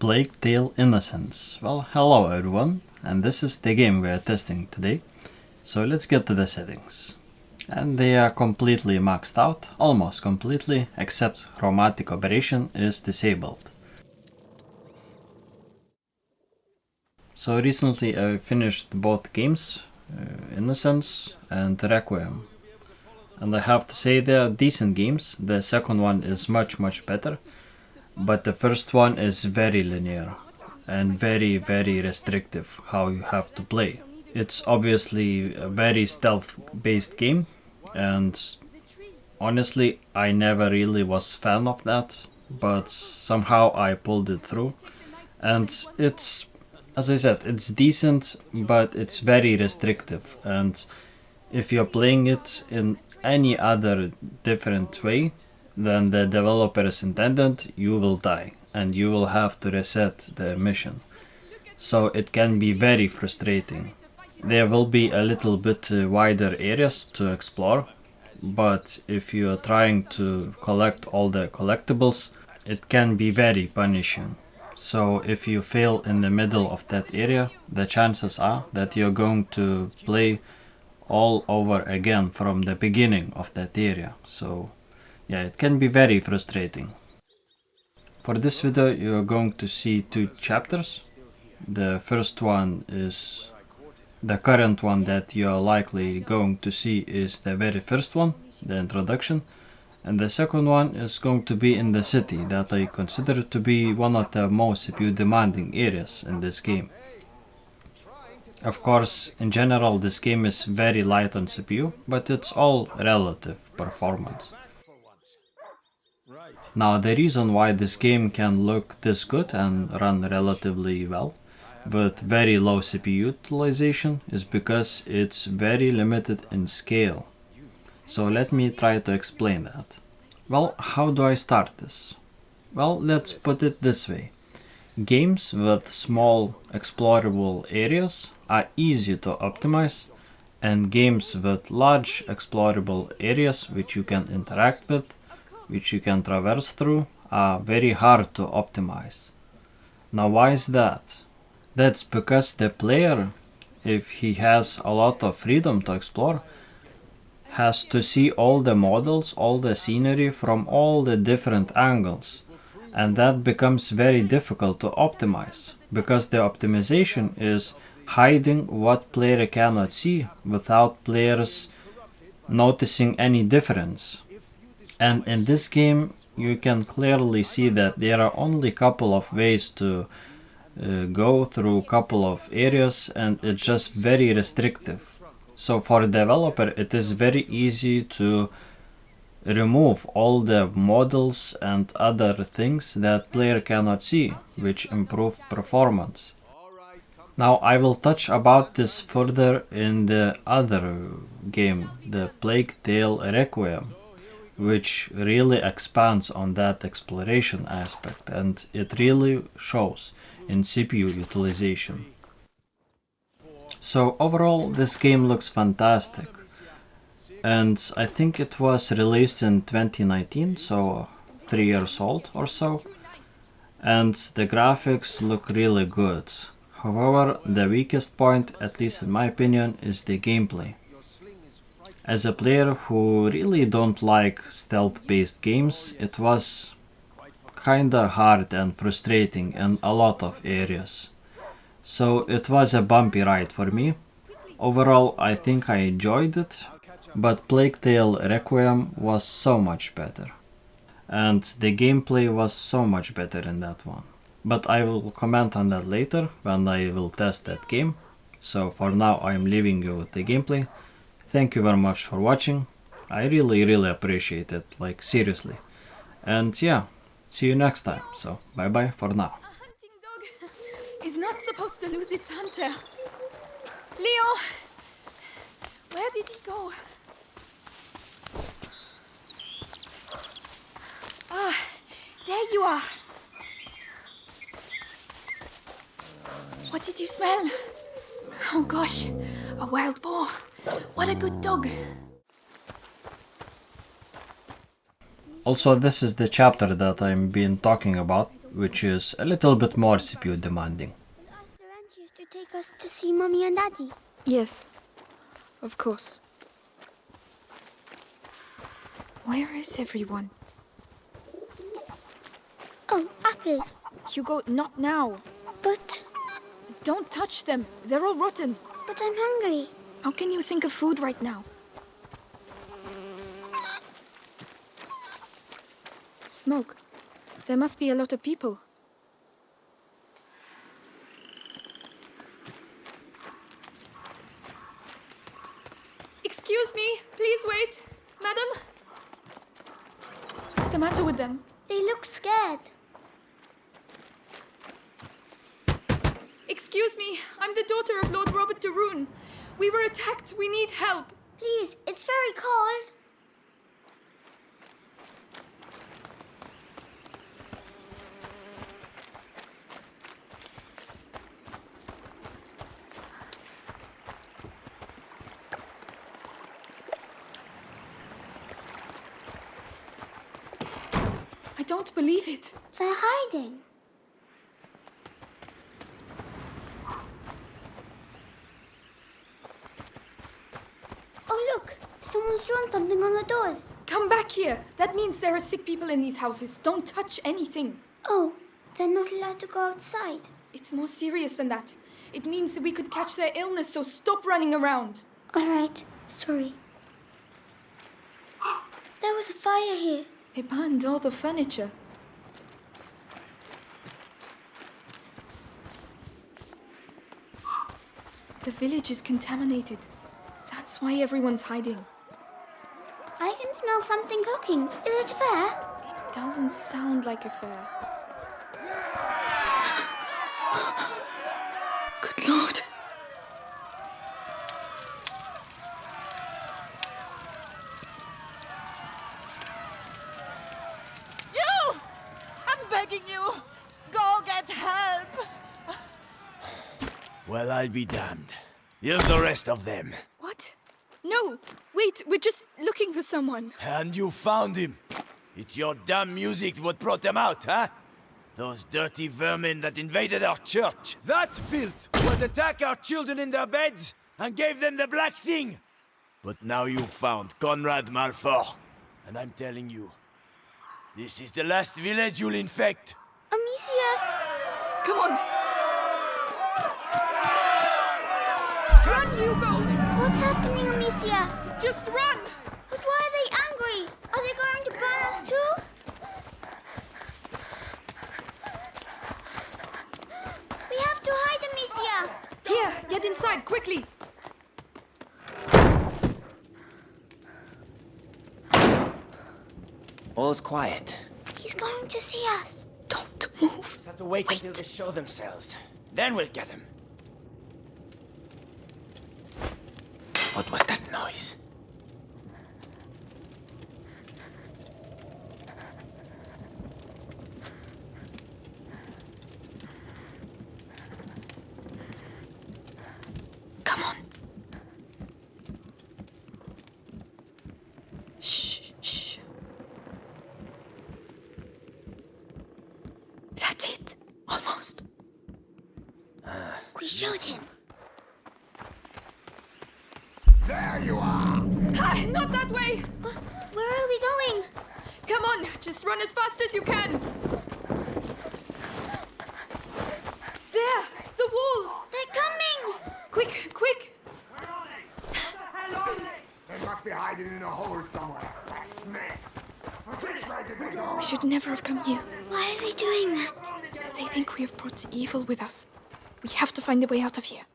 Plague Tale Innocence. Well, hello everyone, and this is the game we are testing today. So let's get to the settings. And they are completely maxed out, almost completely, except chromatic operation is disabled. So recently I finished both games, Innocence and Requiem. And I have to say they are decent games. The second one is much better. But the first one is very linear and very restrictive how you have to play. It's obviously a very stealth based game, and honestly I never really was fan of that, but somehow I pulled it through. And it's, as I said, it's decent, but it's very restrictive, and if you're playing it in any other different way than the developers intended, you will die and you will have to reset the mission. So it can be very frustrating. There will be a little bit wider areas to explore, but if you are trying to collect all the collectibles, it can be very punishing. So if you fail in the middle of that area, the chances are that you're going to play all over again from the beginning of that area. So yeah, it can be very frustrating. For this video you're going to see two chapters. The first one is the current one that you're likely going to see is the very first one, the introduction. And the second one is going to be in the city that I consider to be one of the most CPU demanding areas in this game. Of course, in general this game is very light on CPU, but it's all relative performance. Now the reason why this game can look this good and run relatively well with very low CPU utilization is because it's very limited in scale. So let me try to explain that. Well, how do I start this? Well, let's put it this way. Games with small explorable areas are easy to optimize, and games with large explorable areas which you can interact with, which you can traverse through, are very hard to optimize. Now why is that? That's because the player, if he has a lot of freedom to explore, has to see all the models, all the scenery from all the different angles. And that becomes very difficult to optimize, because the optimization is hiding what player cannot see without players noticing any difference. And in this game you can clearly see that there are only a couple of ways to go through a couple of areas, and it's just very restrictive. So for a developer it is very easy to remove all the models and other things that player cannot see, which improve performance. Now I will touch about this further in the other game, the Plague Tale Requiem, which really expands on that exploration aspect, and it really shows in CPU utilization. So overall this game looks fantastic, and I think it was released in 2019, so 3 years old or so, and the graphics look really good. However, the weakest point, at least in my opinion, is the gameplay. As a player who really don't like stealth-based games, it was kinda hard and frustrating in a lot of areas. So it was a bumpy ride for me. Overall, I think I enjoyed it, but Plague Tale Requiem was so much better. And the gameplay was so much better in that one. But I will comment on that later when I will test that game. So for now I am leaving you with the gameplay. Thank you very much for watching. I really appreciate it, like seriously. And yeah, see you next time. So bye bye for now. A hunting dog is not supposed to lose its hunter. Leo! Where did he go? Ah, there you are. What did you smell? Oh gosh, a wild boar. What a good dog. Also, this is the chapter that I've been talking about. which is a little bit more CPU demanding. We'll ask Laurentius to take us to see Mommy and Daddy. Yes, of course. Where is everyone? Oh, apples. Hugo, not now. But Don't touch them. They're all rotten. I'm hungry. How can you think of food right now? Smoke. There must be a lot of people. Excuse me. Please wait. Madam? What's the matter with them? They look scared. Excuse me. I'm the daughter of Lord Robert de Rune. We were attacked. We need help. Please, it's very cold. I don't believe it. They're hiding. Oh, look. Someone's drawn something on the doors. Come back here. That means there are sick people in these houses. Don't touch anything. Oh, they're not allowed to go outside. It's more serious than that. It means that we could catch their illness, so stop running around. All right. Sorry. There was a fire here. They burned all the furniture. The village is contaminated. That's why everyone's hiding. I can smell something cooking. Is it fair? It doesn't sound like a fair. Good Lord. You! I'm begging you! Go get help! Well, I'll be damned. Here's the rest of them. What? No, wait, we're just looking for someone. And you found him. It's your damn music what brought them out, huh? Those dirty vermin that invaded our church. That filth would attack our children in their beds and gave them the black thing. But now you found Conrad Malfort. And I'm telling you, this is the last village you'll infect. Amicia! Come on. Run, Hugo! What's happening, Amicia? Just run! But why are they angry? Are they going to burn us too? We have to hide, Amicia! Here, get inside, quickly! All's quiet. He's going to see us. Don't move. Just have to wait until they show themselves. Then we'll get them. What was that noise? Come on. Shh, shh. That's it. Almost. We showed him. There you are! Ah, not that way! Where are we going? Come on, just run as fast as you can. There, the wall. They're coming! Quick, quick. They must be hiding in a hole somewhere. Snake! Which way did they go? We should never have come here. Why are they doing that? They think we have brought evil with us. We have to find a way out of here.